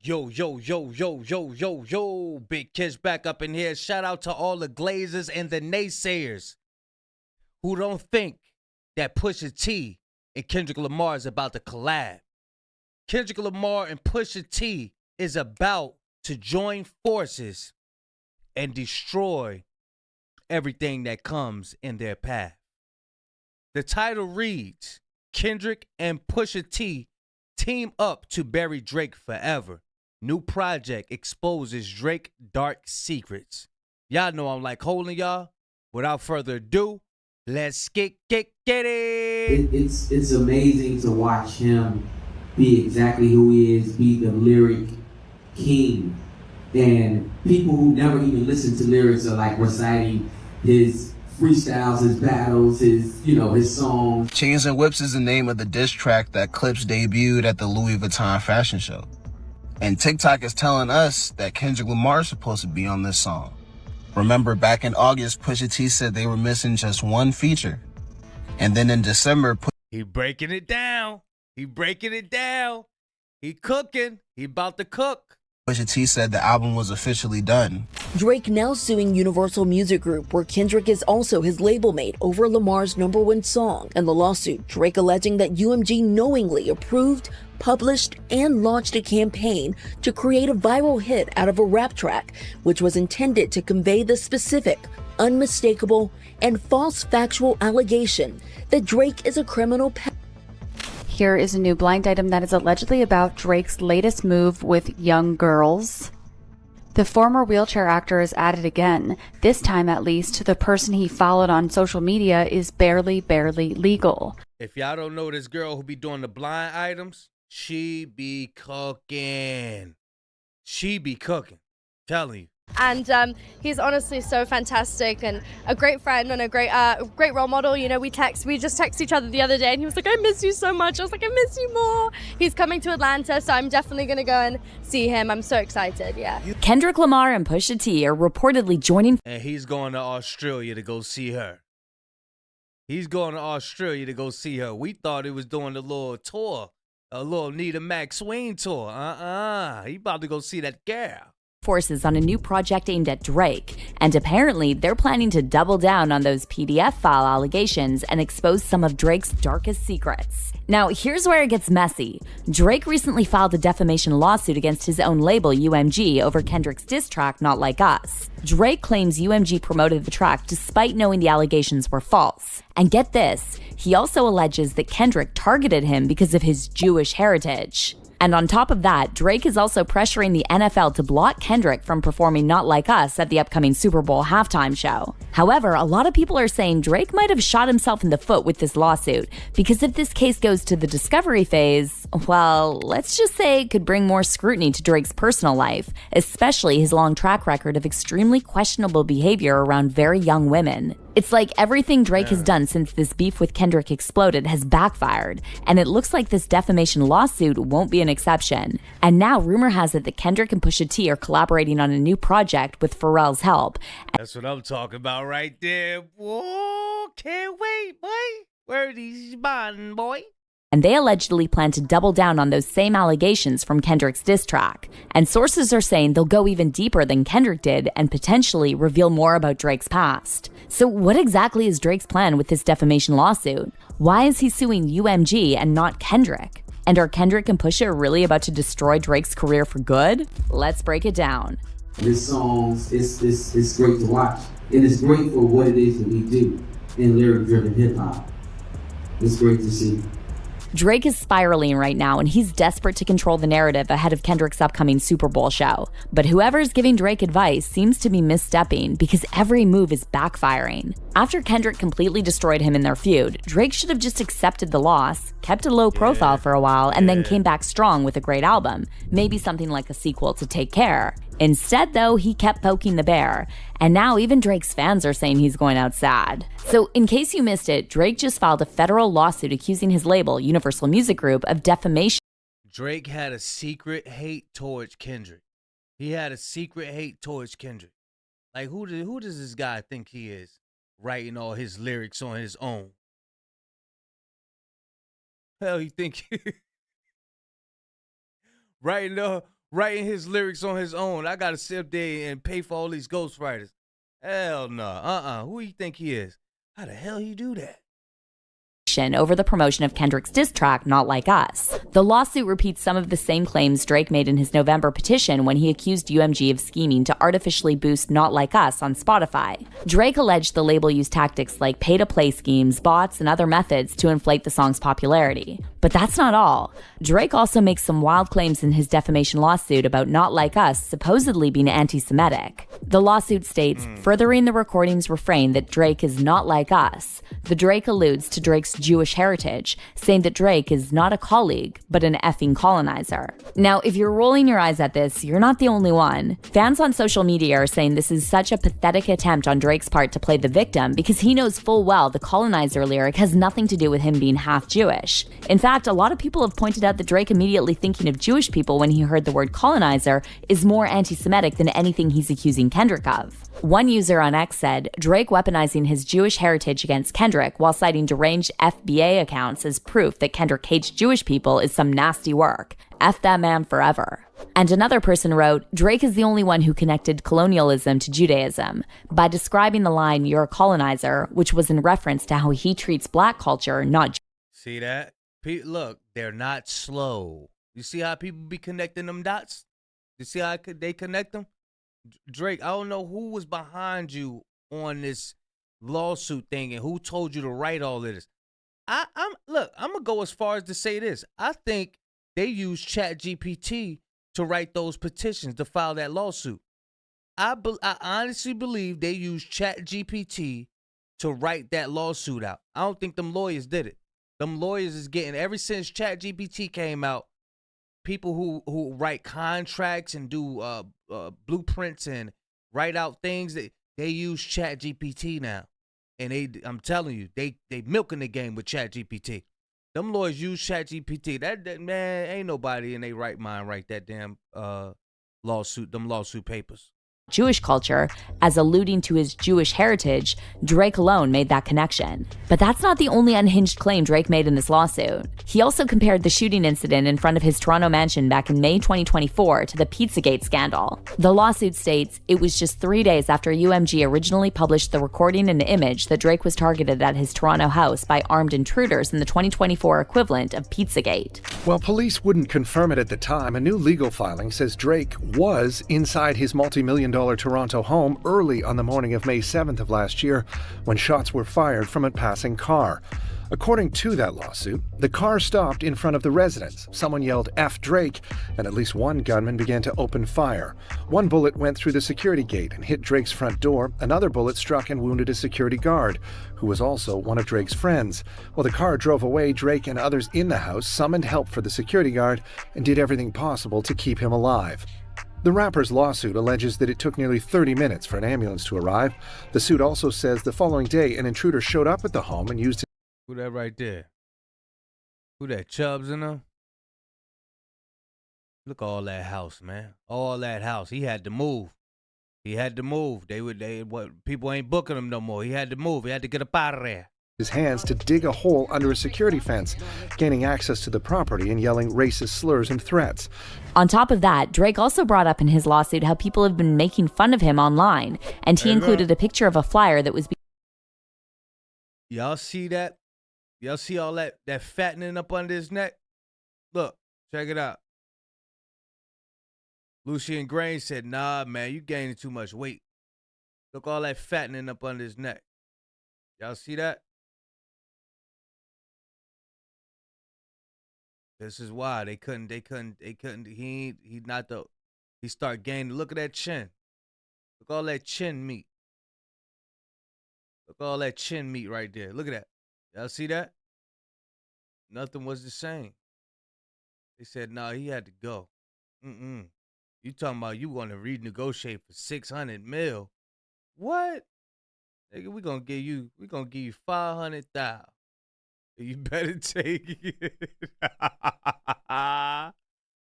Yo, yo, yo, yo, yo, yo, yo. Big Kish back up in here. Shout out to all the glazers and the naysayers who don't think that Pusha T and Kendrick Lamar is about to collab. Kendrick Lamar and Pusha T is about to join forces and destroy everything that comes in their path. The title reads, Kendrick and Pusha T team up to bury Drake forever. New project exposes Drake dark secrets. Y'all know I'm like holding y'all. Without further ado, let's get it. It's amazing to watch him be exactly who he is, be the lyric king. And people who never even listen to lyrics are like reciting his freestyles, his battles, his songs. Chains and Whips is the name of the diss track that Clips debuted at the Louis Vuitton fashion show. And TikTok is telling us that Kendrick Lamar is supposed to be on this song. Remember, back in August, Pusha T said they were missing just one feature. And then in December, He breaking it down. He cooking. He about to cook. Pusha T said the album was officially done. Drake now suing Universal Music Group, where Kendrick is also his label mate, over Lamar's #1 song. In the lawsuit, Drake alleging that UMG knowingly approved, published, and launched a campaign to create a viral hit out of a rap track, which was intended to convey the specific, unmistakable, and false factual allegation that Drake is a criminal Here is a new blind item that is allegedly about Drake's latest move with young girls. The former wheelchair actor is at it again. This time, at least, the person he followed on social media is barely legal. If y'all don't know this girl who be doing the blind items, she be cooking. Telling you. And he's honestly so fantastic and a great friend and a great role model. You know, we just texted each other the other day and he was like, I miss you so much. I was like, I miss you more. He's coming to Atlanta, so I'm definitely going to go and see him. I'm so excited, yeah. Kendrick Lamar and Pusha T are reportedly joining. And he's going to Australia to go see her. We thought he was doing a little tour, a little Nita Maxwell tour. He about to go see that girl. Forces on a new project aimed at Drake, and apparently they're planning to double down on those PDF file allegations and expose some of Drake's darkest secrets. Now, here's where it gets messy. Drake recently filed a defamation lawsuit against his own label, UMG, over Kendrick's diss track, Not Like Us. Drake claims UMG promoted the track despite knowing the allegations were false. And get this, he also alleges that Kendrick targeted him because of his Jewish heritage. And on top of that, Drake is also pressuring the NFL to block Kendrick from performing Not Like Us at the upcoming Super Bowl halftime show. However, a lot of people are saying Drake might have shot himself in the foot with this lawsuit, because if this case goes to the discovery phase, well, let's just say it could bring more scrutiny to Drake's personal life, especially his long track record of extremely questionable behavior around very young women. It's like everything Drake has done since this beef with Kendrick exploded has backfired, and it looks like this defamation lawsuit won't be an exception. And now rumor has it that Kendrick and Pusha T are collaborating on a new project with Pharrell's help. That's what I'm talking about right there. Whoa, can't wait, boy. Where are these bonding, boy? And they allegedly plan to double down on those same allegations from Kendrick's diss track. And sources are saying they'll go even deeper than Kendrick did and potentially reveal more about Drake's past. So what exactly is Drake's plan with this defamation lawsuit? Why is he suing UMG and not Kendrick? And are Kendrick and Pusha really about to destroy Drake's career for good? Let's break it down. This song is great to watch. And it's great for what it is that we do in lyric-driven hip-hop. It's great to see. Drake is spiraling right now, and he's desperate to control the narrative ahead of Kendrick's upcoming Super Bowl show. But whoever's giving Drake advice seems to be misstepping because every move is backfiring. After Kendrick completely destroyed him in their feud, Drake should have just accepted the loss, kept a low profile for a while, and then came back strong with a great album. Maybe something like a sequel to Take Care. Instead, though, he kept poking the bear, and now even Drake's fans are saying he's going out sad. So, in case you missed it, Drake just filed a federal lawsuit accusing his label, Universal Music Group, of defamation. Drake had a secret hate towards Kendrick. Like, who does this guy think he is, writing all his lyrics on his own? Hell, he think writing writing his lyrics on his own. I gotta sit up there and pay for all these ghostwriters. Hell no. Who you think he is? How the hell he do that? Over the promotion of Kendrick's diss track, Not Like Us. The lawsuit repeats some of the same claims Drake made in his November petition when he accused UMG of scheming to artificially boost Not Like Us on Spotify. Drake alleged the label used tactics like pay-to-play schemes, bots, and other methods to inflate the song's popularity. But that's not all. Drake also makes some wild claims in his defamation lawsuit about Not Like Us supposedly being anti-Semitic. The lawsuit states, furthering the recording's refrain that Drake is not like us. The Drake alludes to Drake's Jewish heritage, saying that Drake is not a colleague, but an effing colonizer. Now, if you're rolling your eyes at this, you're not the only one. Fans on social media are saying this is such a pathetic attempt on Drake's part to play the victim because he knows full well the colonizer lyric has nothing to do with him being half Jewish. In fact, a lot of people have pointed out that Drake immediately thinking of Jewish people when he heard the word colonizer is more anti-Semitic than anything he's accusing Kendrick of. One user on X said, Drake weaponizing his Jewish heritage against Kendrick while citing deranged FBA accounts as proof that Kendrick hates Jewish people is some nasty work. F that man forever. And another person wrote, Drake is the only one who connected colonialism to Judaism by describing the line, "You're a colonizer," which was in reference to how he treats black culture, not See that? Look, they're not slow. You see how people be connecting them dots? You see how they connect them? Drake, I don't know who was behind you on this lawsuit thing and who told you to write all of this. I'm gonna go as far as to say this. I think they used ChatGPT to write those petitions to file that lawsuit. I honestly believe they used ChatGPT to write that lawsuit out. I don't think them lawyers did it. Them lawyers is getting, ever since ChatGPT came out, people who write contracts and do blueprints and write out things, they use ChatGPT now. And I'm telling you, they milking the game with ChatGPT. Them lawyers use ChatGPT. That man, ain't nobody in their right mind write that damn lawsuit papers. Jewish culture, as alluding to his Jewish heritage, Drake alone made that connection. But that's not the only unhinged claim Drake made in this lawsuit. He also compared the shooting incident in front of his Toronto mansion back in May 2024 to the Pizzagate scandal. The lawsuit states it was just 3 days after UMG originally published the recording and image that Drake was targeted at his Toronto house by armed intruders in the 2024 equivalent of Pizzagate. While police wouldn't confirm it at the time, a new legal filing says Drake was inside his multi-million-dollar Toronto home early on the morning of May 7th of last year when shots were fired from a passing car. According to that lawsuit, the car stopped in front of the residence. Someone yelled F Drake, and at least one gunman began to open fire. One bullet went through the security gate and hit Drake's front door. Another bullet struck and wounded a security guard, who was also one of Drake's friends. While the car drove away, Drake and others in the house summoned help for the security guard and did everything possible to keep him alive. The rapper's lawsuit alleges that it took nearly 30 minutes for an ambulance to arrive. The suit also says the following day, an intruder showed up at the home and used Who that right there? Who that, Chubbs in them? Look at all that house, man. All that house. He had to move. People ain't booking him no more. He had to move. He had to get up out of there. his hands to dig a hole under a security fence, gaining access to the property and yelling racist slurs and threats. On top of that, Drake also brought up in his lawsuit how people have been making fun of him online, and he included a picture of a flyer that was Y'all see that? Y'all see all that fattening up under his neck? Look, check it out. Lucian Grain said, nah, man, you gaining too much weight. Look, all that fattening up under his neck. Y'all see that? This is why he start gaining. Look at that chin. Look all that chin meat. Look all that chin meat right there. Look at that. Y'all see that? Nothing was the same. They said, nah, he had to go. You talking about you want to renegotiate for $600 million? What? Nigga, we gonna give you $500,000. You better take it.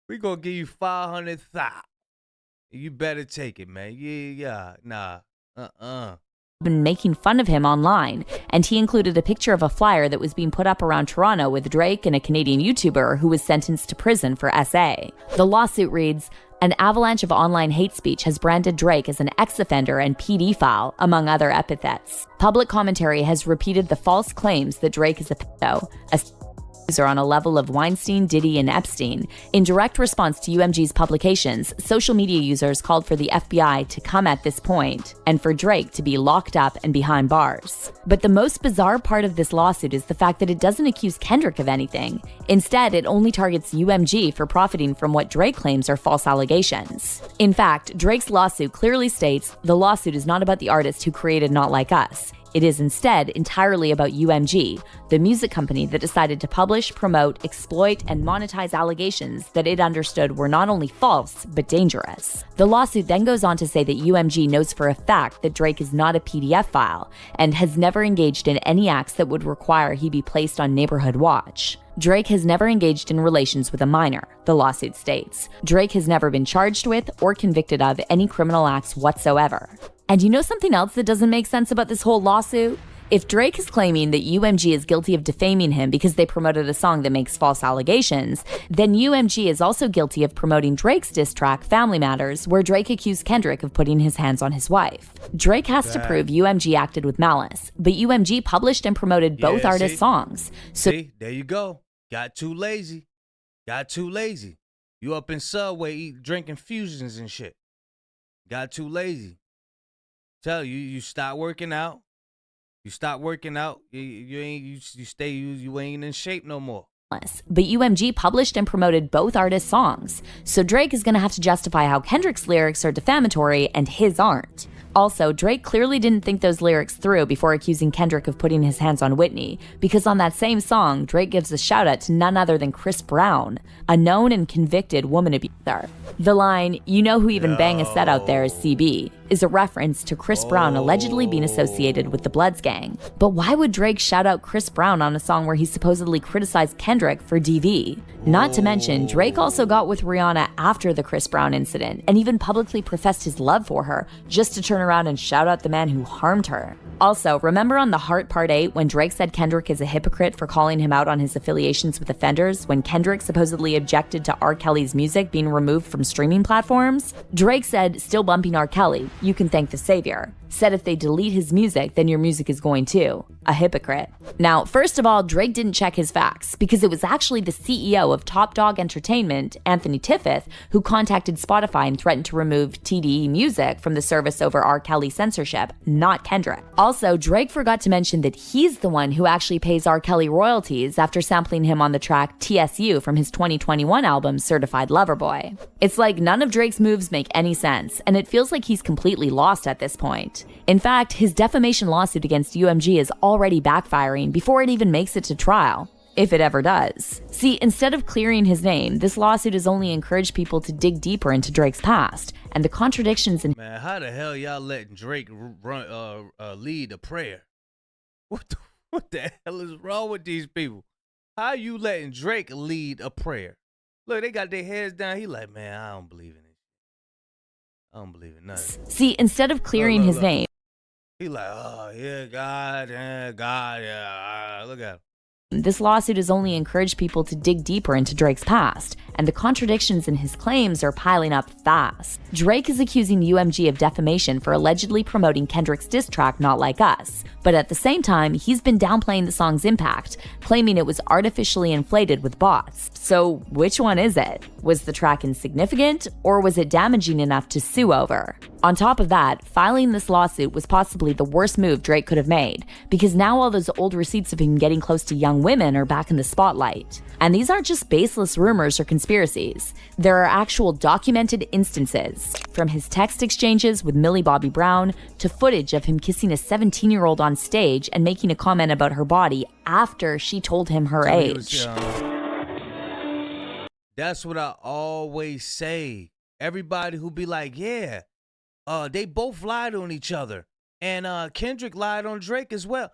We gonna give you $500,000. You better take it, man. been making fun of him online, and he included a picture of a flyer that was being put up around Toronto with Drake and a Canadian YouTuber who was sentenced to prison for SA. The lawsuit reads, An avalanche of online hate speech has branded Drake as an ex-offender and pedophile, among other epithets. Public commentary has repeated the false claims that Drake is a pedo, a user on a level of Weinstein, Diddy, and Epstein. In direct response to UMG's publications, social media users called for the FBI to come at this point and for Drake to be locked up and behind bars. But the most bizarre part of this lawsuit is the fact that it doesn't accuse Kendrick of anything. Instead, it only targets UMG for profiting from what Drake claims are false allegations. In fact, Drake's lawsuit clearly states the lawsuit is not about the artist who created Not Like Us. It is instead entirely about UMG, the music company that decided to publish, promote, exploit, and monetize allegations that it understood were not only false, but dangerous. The lawsuit then goes on to say that UMG knows for a fact that Drake is not a PDF file and has never engaged in any acts that would require he be placed on Neighborhood Watch. Drake has never engaged in relations with a minor, the lawsuit states. Drake has never been charged with or convicted of any criminal acts whatsoever. And you know something else that doesn't make sense about this whole lawsuit? If Drake is claiming that UMG is guilty of defaming him because they promoted a song that makes false allegations, then UMG is also guilty of promoting Drake's diss track, Family Matters, where Drake accused Kendrick of putting his hands on his wife. Drake has to prove UMG acted with malice, but UMG published and promoted both artists' songs. So there you go. Got too lazy. Got too lazy. You up in Subway drinking fusions and shit. Got too lazy. Tell you stop working out. You stop working out. You ain't in shape no more. But UMG published and promoted both artists' songs, so Drake is going to have to justify how Kendrick's lyrics are defamatory and his aren't. Also, Drake clearly didn't think those lyrics through before accusing Kendrick of putting his hands on Whitney, because on that same song, Drake gives a shout-out to none other than Chris Brown, a known and convicted woman abuser. The line, "You know who even bang a set out there is CB," is a reference to Chris Brown allegedly being associated with the Bloods gang. But why would Drake shout out Chris Brown on a song where he supposedly criticized Kendrick for DV? Not to mention, Drake also got with Rihanna after the Chris Brown incident and even publicly professed his love for her, just to turn around and shout out the man who harmed her. Also, remember on The Heart Part 8 when Drake said Kendrick is a hypocrite for calling him out on his affiliations with offenders when Kendrick supposedly objected to R. Kelly's music being removed from streaming platforms? Drake said, "Still bumping R. Kelly, you can thank the savior." Said if they delete his music, then your music is going too. A hypocrite. Now, first of all, Drake didn't check his facts because it was actually the CEO of Top Dog Entertainment, Anthony Tiffith, who contacted Spotify and threatened to remove TDE music from the service over R. Kelly censorship, not Kendrick. Also, Drake forgot to mention that he's the one who actually pays R. Kelly royalties after sampling him on the track TSU from his 2021 album Certified Lover Boy. It's like none of Drake's moves make any sense, and it feels like he's completely lost at this point. In fact, his defamation lawsuit against UMG is already backfiring before it even makes it to trial, if it ever does. See, instead of clearing his name, this lawsuit has only encouraged people to dig deeper into Drake's past and the contradictions in— Man, how the hell y'all letting Drake lead a prayer? What the hell is wrong with these people? How you letting Drake lead a prayer? Look, they got their heads down. He like, man, I don't believe in it. I don't believe in nothing. See, instead of clearing his name, he like, oh, yeah, God, yeah, look at him. This lawsuit has only encouraged people to dig deeper into Drake's past, and the contradictions in his claims are piling up fast. Drake is accusing UMG of defamation for allegedly promoting Kendrick's diss track Not Like Us, but at the same time, he's been downplaying the song's impact, claiming it was artificially inflated with bots. So which one is it? Was the track insignificant, or was it damaging enough to sue over? On top of that, filing this lawsuit was possibly the worst move Drake could have made, because now all those old receipts of him getting close to young women are back in the spotlight. And these aren't just baseless rumors or conspiracies. There are actual documented instances, from his text exchanges with Millie Bobby Brown to footage of him kissing a 17-year-old on stage and making a comment about her body after she told him her age. That's what I always say. Everybody who be like, yeah, they both lied on each other. And Kendrick lied on Drake as well.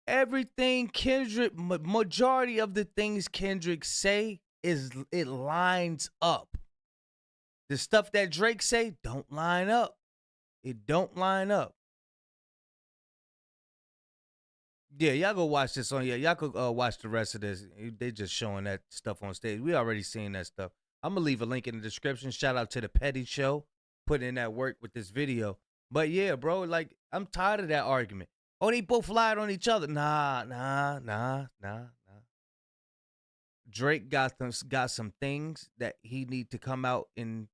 Everything Kendrick, majority of the things Kendrick say it lines up. The stuff that Drake say don't line up. It don't line up. Yeah, y'all go watch this on. Yeah, y'all could watch the rest of this. They just showing that stuff on stage. We already seen that stuff. I'm gonna leave a link in the description. Shout out to the Petty Show, putting in that work with this video. But yeah, bro, like I'm tired of that argument. Oh, they both lied on each other. Nah. Drake got some things that he need to come out and,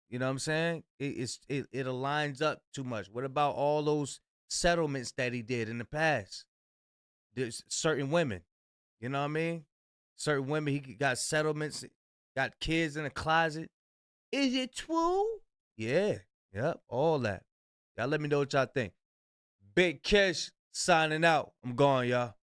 you know what I'm saying? It aligns up too much. What about all those settlements that he did in the past? There's certain women, you know what I mean? Certain women, he got settlements, got kids in the closet. Is it true? Yeah, yep, all that. Y'all let me know what y'all think. Big Kish signing out. I'm gone, y'all.